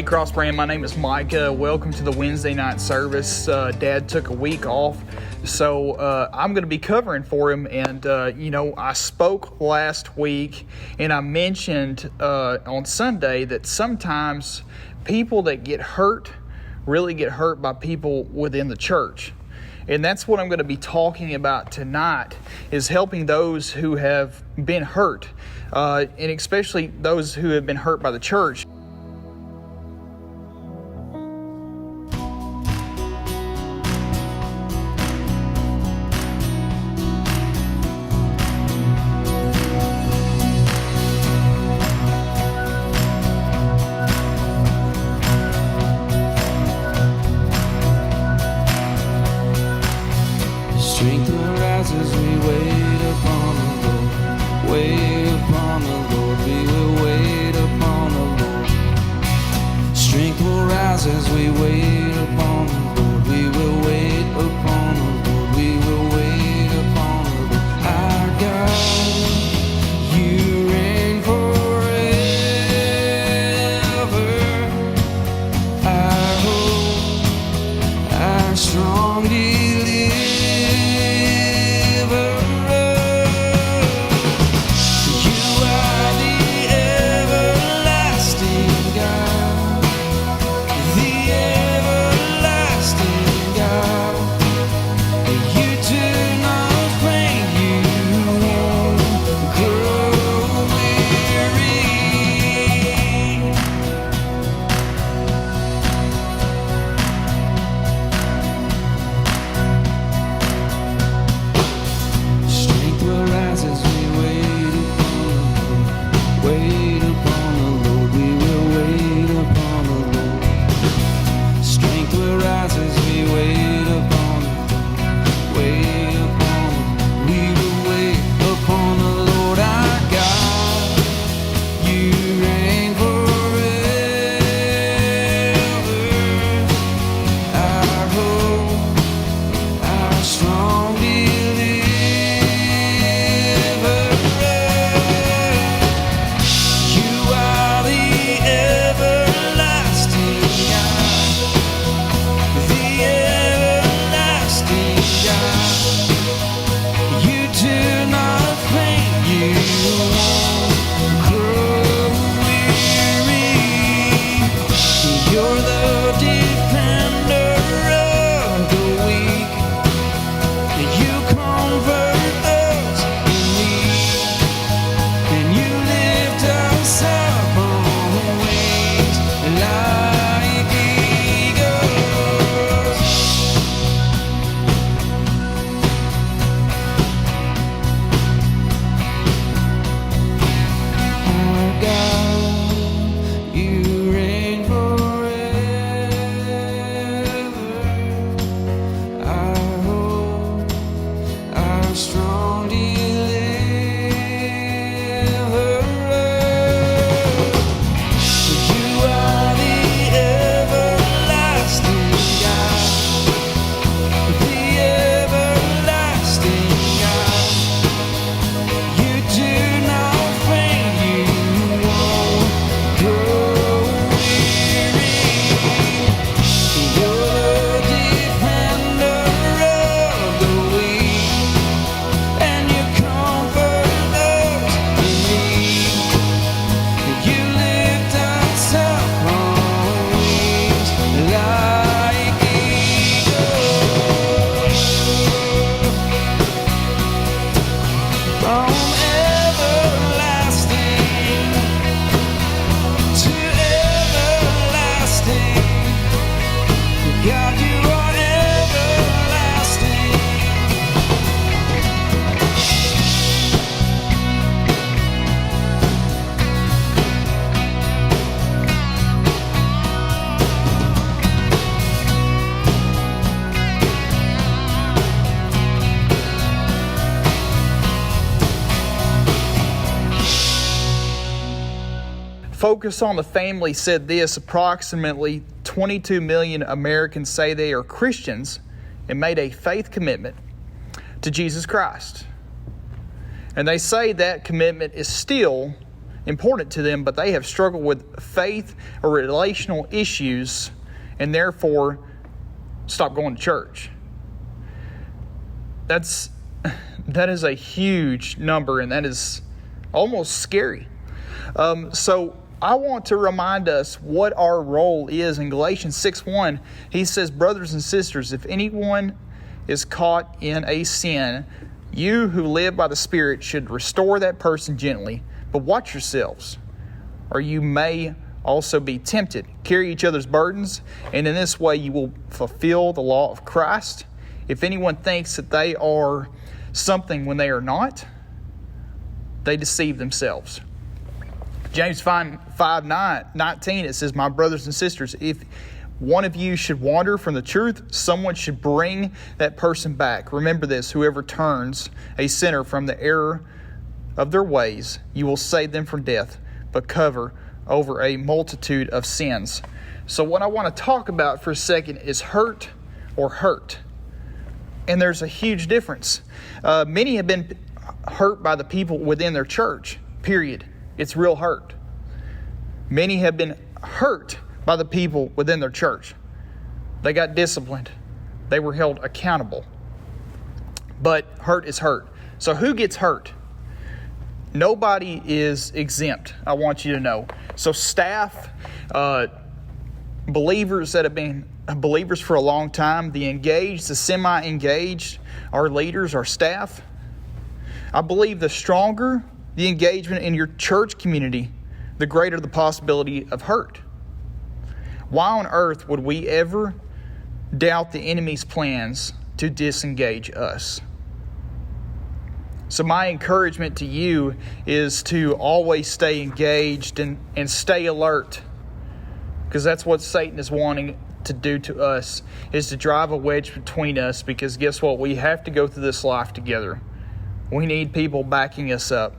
Hey Cross Brand, my name is Micah. Welcome to the Wednesday night service. Dad took a week off, so I'm going to be covering for him. And I spoke last week, and I mentioned on Sunday that sometimes people that get hurt really get hurt by people within the church. And that's what I'm going to be talking about tonight, is helping those who have been hurt, and especially those who have been hurt by the church. Strength will rise as we wait upon the Lord. Wait upon the Lord. We will wait upon the Lord. Strength will rise as we wait upon the Lord. We will wait upon the Lord. We will wait upon the Lord. Our God, you reign forever. Our hope, our strong deliverer. Focus on the Family said this: approximately 22 million Americans say they are Christians and made a faith commitment to Jesus Christ. And they say that commitment is still important to them, but they have struggled with faith or relational issues and therefore stop going to church. That is a huge number, and that is almost scary. So I want to remind us what our role is. In Galatians 6:1, he says, "Brothers and sisters, if anyone is caught in a sin, you who live by the Spirit should restore that person gently. But watch yourselves, or you may also be tempted. Carry each other's burdens, and in this way you will fulfill the law of Christ. If anyone thinks that they are something when they are not, they deceive themselves." James 5:19, it says, "My brothers and sisters, if one of you should wander from the truth, someone should bring that person back. Remember this, whoever turns a sinner from the error of their ways, you will save them from death, but cover over a multitude of sins." So what I want to talk about for a second is hurt or hurt. And there's a huge difference. Many have been hurt by the people within their church, period. It's real hurt. Many have been hurt by the people within their church. They got disciplined. They were held accountable. But hurt is hurt. So who gets hurt? Nobody is exempt, I want you to know. So staff, believers that have been believers for a long time, the engaged, the semi-engaged, our leaders, our staff. I believe the stronger the engagement in your church community, the greater the possibility of hurt. Why on earth would we ever doubt the enemy's plans to disengage us? So my encouragement to you is to always stay engaged and stay alert, because that's what Satan is wanting to do to us, is to drive a wedge between us, because guess what? We have to go through this life together. We need people backing us up.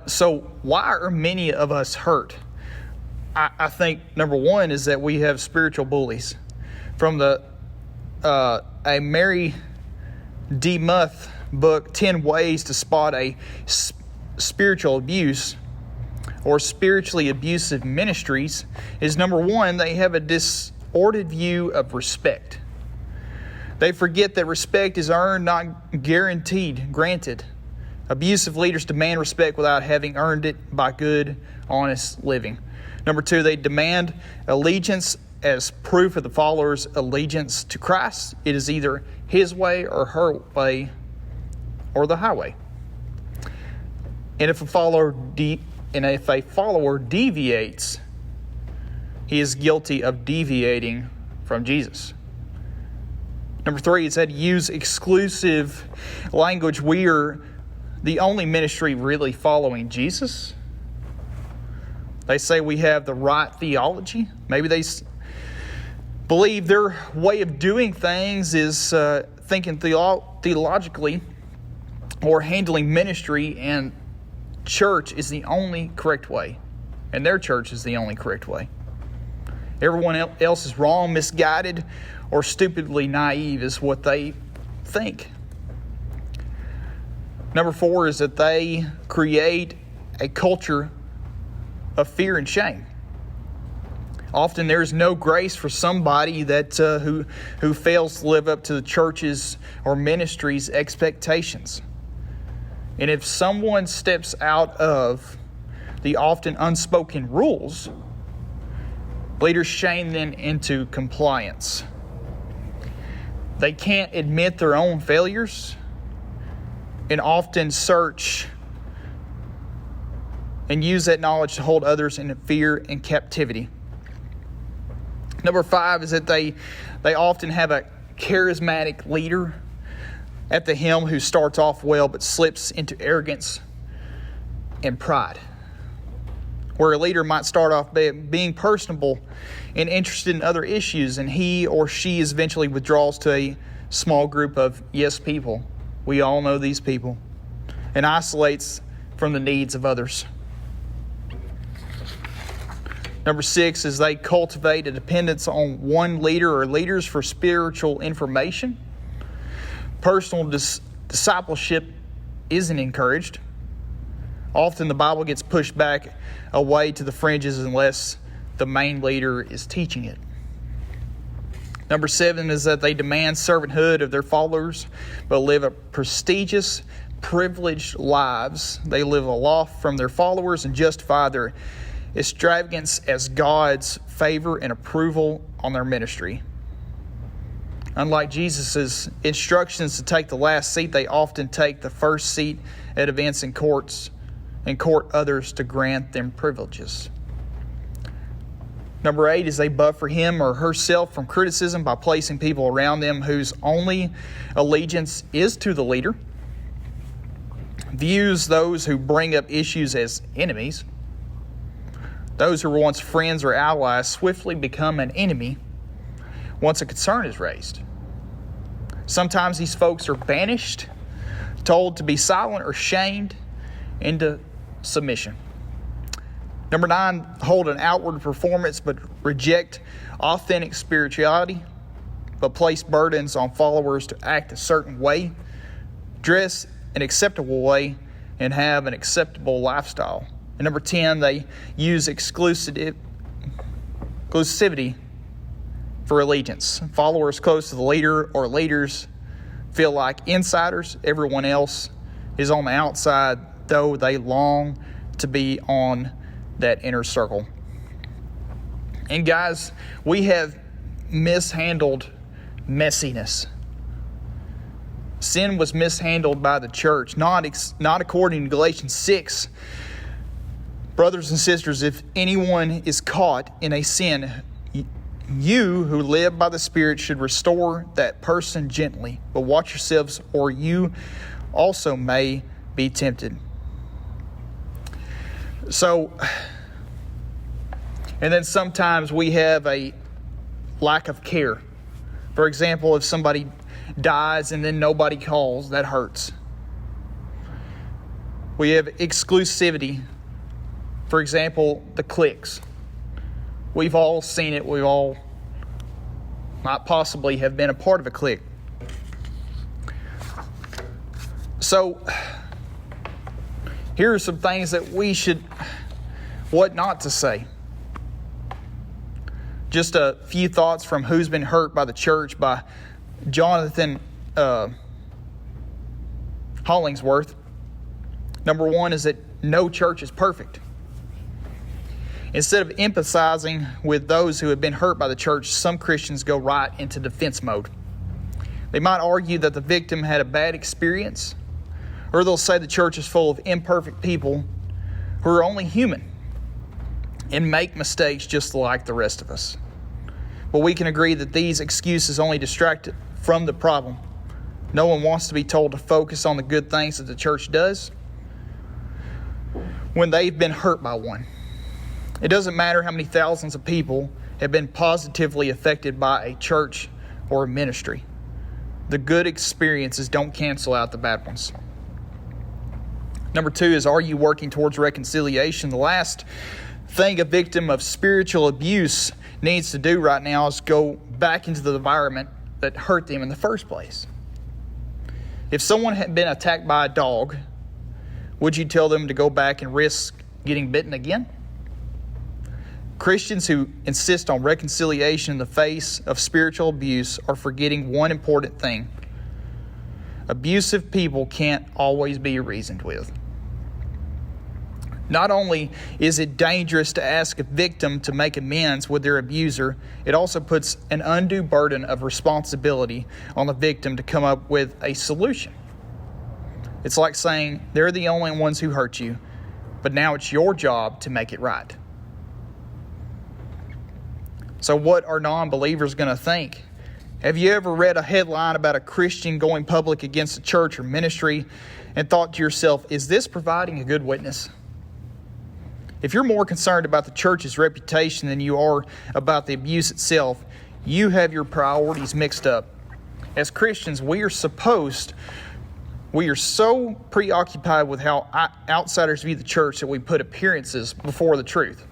So why are many of us hurt? I think number one is that we have spiritual bullies. From a Mary D. Muth book, 10 Ways to Spot a Spiritual Abuse or Spiritually Abusive Ministries, is number one, they have a distorted view of respect. They forget that respect is earned, not granted. Abusive leaders demand respect without having earned it by good, honest living. Number two, they demand allegiance as proof of the follower's allegiance to Christ. It is either his way or her way or the highway. And if a follower deviates, he is guilty of deviating from Jesus. Number three, it said use exclusive language. We are the only ministry really following Jesus. They say we have the right theology. Maybe they believe their way of doing things is thinking theologically or handling ministry, and church is the only correct way. And their church is the only correct way. Everyone else is wrong, misguided, or stupidly naive is what they think. Number four is that they create a culture of fear and shame. Often there's no grace for somebody that who fails to live up to the church's or ministry's expectations. And if someone steps out of the often unspoken rules, leaders shame them into compliance. They can't admit their own failures and often search and use that knowledge to hold others in fear and captivity. Number five is that they often have a charismatic leader at the helm who starts off well but slips into arrogance and pride. Where a leader might start off being personable and interested in other issues, and he or she eventually withdraws to a small group of yes people. We all know these people. And isolates from the needs of others. Number six is they cultivate a dependence on one leader or leaders for spiritual information. Personal discipleship isn't encouraged. Often the Bible gets pushed back away to the fringes unless the main leader is teaching it. Number 7 is that they demand servanthood of their followers, but live a prestigious, privileged lives. They live aloft from their followers and justify their extravagance as God's favor and approval on their ministry. Unlike Jesus' instructions to take the last seat, they often take the first seat at events and court others to grant them privileges. Number 8 is they buffer him or herself from criticism by placing people around them whose only allegiance is to the leader, views those who bring up issues as enemies. Those who were once friends or allies swiftly become an enemy once a concern is raised. Sometimes these folks are banished, told to be silent or shamed into submission. Number 9, hold an outward performance but reject authentic spirituality, but place burdens on followers to act a certain way, dress an acceptable way, and have an acceptable lifestyle. And number 10, they use exclusivity for allegiance. Followers close to the leader or leaders feel like insiders. Everyone else is on the outside, though they long to be on that inner circle. And guys, we have mishandled messiness. Sin was mishandled by the church, not according to Galatians 6. Brothers and sisters, if anyone is caught in a sin, you who live by the Spirit should restore that person gently. But watch yourselves, or you also may be tempted. So, and then sometimes we have a lack of care. For example, if somebody dies and then nobody calls, that hurts. We have exclusivity. For example, the cliques. We've all seen it. We've all might possibly have been a part of a clique. So, here are some things that what not to say. Just a few thoughts from Who's Been Hurt by the Church by Jonathan Hollingsworth. Number 1 is that no church is perfect. Instead of empathizing with those who have been hurt by the church, some Christians go right into defense mode. They might argue that the victim had a bad experience, or they'll say the church is full of imperfect people who are only human and make mistakes just like the rest of us. But we can agree that these excuses only distract from the problem. No one wants to be told to focus on the good things that the church does when they've been hurt by one. It doesn't matter how many thousands of people have been positively affected by a church or a ministry. The good experiences don't cancel out the bad ones. Number 2 is, are you working towards reconciliation? The last thing a victim of spiritual abuse needs to do right now is go back into the environment that hurt them in the first place. If someone had been attacked by a dog, would you tell them to go back and risk getting bitten again? Christians who insist on reconciliation in the face of spiritual abuse are forgetting one important thing. Abusive people can't always be reasoned with. Not only is it dangerous to ask a victim to make amends with their abuser, it also puts an undue burden of responsibility on the victim to come up with a solution. It's like saying, they're the only ones who hurt you, but now it's your job to make it right. So what are non-believers going to think? Have you ever read a headline about a Christian going public against a church or ministry and thought to yourself, is this providing a good witness? If you're more concerned about the church's reputation than you are about the abuse itself, you have your priorities mixed up. As Christians, we are so preoccupied with how outsiders view the church that we put appearances before the truth.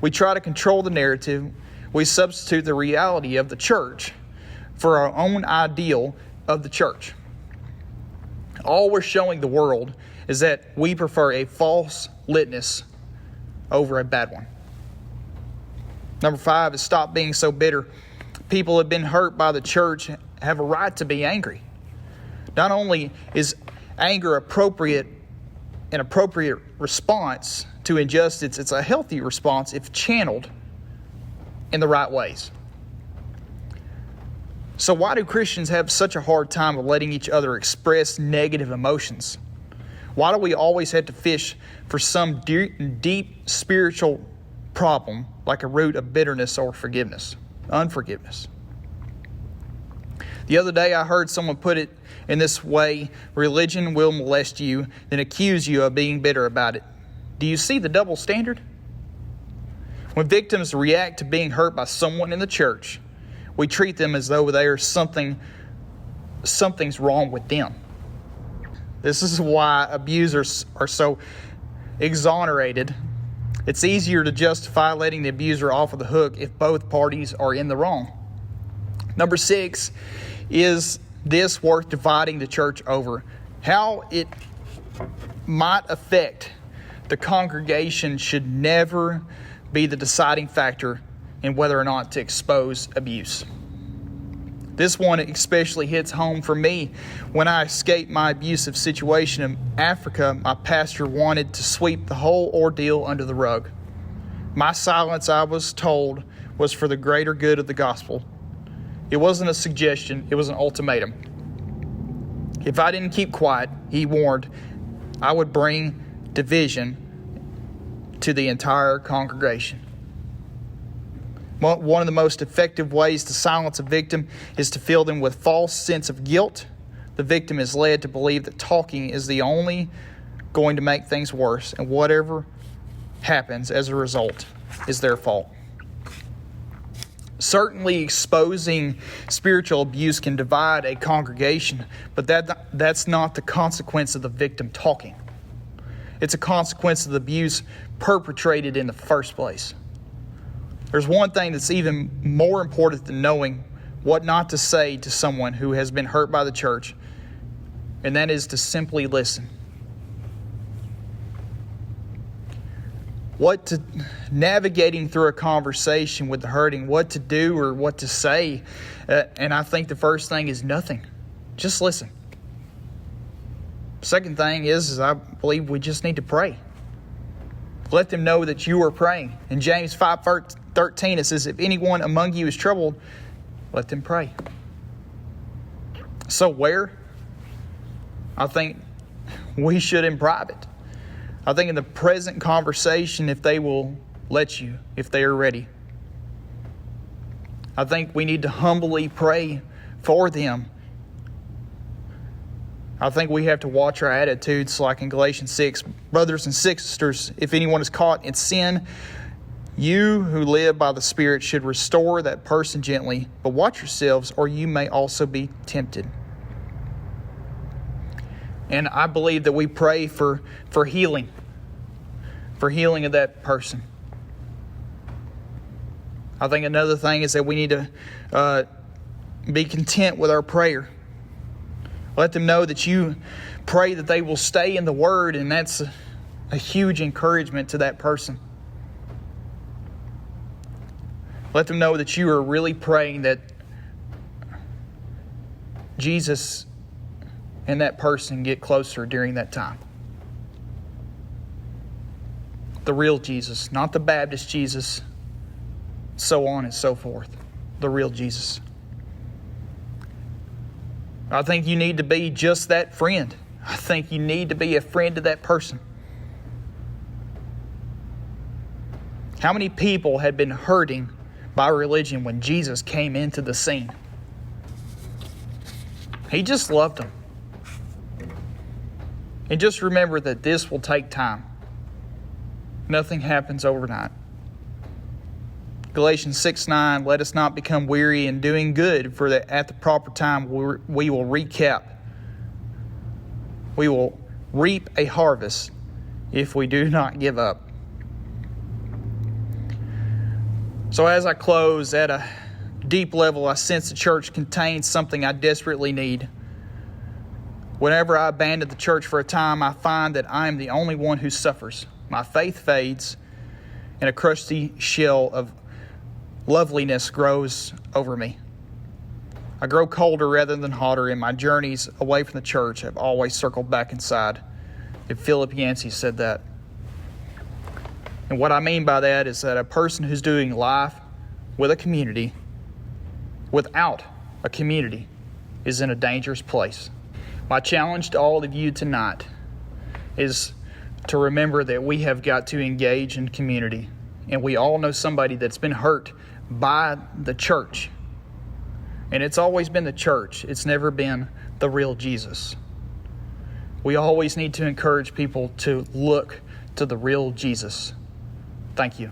We try to control the narrative. We substitute the reality of the church for our own ideal of the church. all we're showing the world is that we prefer a false litmus over a bad one. Number 5 is stop being so bitter. People have been hurt by the church have a right to be angry. Not only is anger an appropriate response to injustice, it's a healthy response if channeled in the right ways. So why do Christians have such a hard time of letting each other express negative emotions? Why do we always have to fish for some deep spiritual problem like a root of bitterness or unforgiveness? The other day I heard someone put it in this way: religion will molest you, then accuse you of being bitter about it. Do you see the double standard? When victims react to being hurt by someone in the church, we treat them as though something's wrong with them. This is why abusers are so exonerated. It's easier to justify letting the abuser off of the hook if both parties are in the wrong. Number 6, is this worth dividing the church over? How it might affect the congregation should never be the deciding factor in whether or not to expose abuse. This one especially hits home for me. When I escaped my abusive situation in Africa, my pastor wanted to sweep the whole ordeal under the rug. My silence, I was told, was for the greater good of the gospel. It wasn't a suggestion, it was an ultimatum. If I didn't keep quiet, he warned, I would bring division to the entire congregation. One of the most effective ways to silence a victim is to fill them with false sense of guilt. The victim is led to believe that talking is the only going to make things worse, and whatever happens as a result is their fault. Certainly exposing spiritual abuse can divide a congregation, but that's not the consequence of the victim talking. It's a consequence of the abuse perpetrated in the first place. There's one thing that's even more important than knowing what not to say to someone who has been hurt by the church, and that is to simply listen. Navigating through a conversation with the hurting, what to do or what to say. And I think the first thing is nothing. Just listen. Second thing is I believe we just need to pray. Let them know that you are praying. In James 5:13 it says, if anyone among you is troubled, let them pray. So where? I think we should in private. I think in the present conversation, if they will let you, if they are ready. I think we need to humbly pray for them. I think we have to watch our attitudes, like in Galatians 6. Brothers and sisters, if anyone is caught in sin, you who live by the Spirit should restore that person gently, but watch yourselves, or you may also be tempted. And I believe that we pray for healing of that person. I think another thing is that we need to be content with our prayer. Let them know that you pray that they will stay in the Word, and that's a huge encouragement to that person. Let them know that you are really praying that Jesus and that person get closer during that time. The real Jesus, not the Baptist Jesus, so on and so forth. The real Jesus. I think you need to be just that friend. I think you need to be a friend to that person. How many people had been hurting by religion when Jesus came into the scene? He just loved them. And just remember that this will take time. Nothing happens overnight. Galatians 6:9, let us not become weary in doing good, for that at the proper time we will We will reap a harvest if we do not give up. So as I close, at a deep level, I sense the church contains something I desperately need. Whenever I abandon the church for a time, I find that I am the only one who suffers. My faith fades, and a crusty shell of loveliness grows over me. I grow colder rather than hotter, and my journeys away from the church have always circled back inside. And Philip Yancey said that. And what I mean by that is that a person who's doing life with a community, without a community, is in a dangerous place. My challenge to all of you tonight is to remember that we have got to engage in community. And we all know somebody that's been hurt by the church. And it's always been the church. It's never been the real Jesus. We always need to encourage people to look to the real Jesus. Thank you.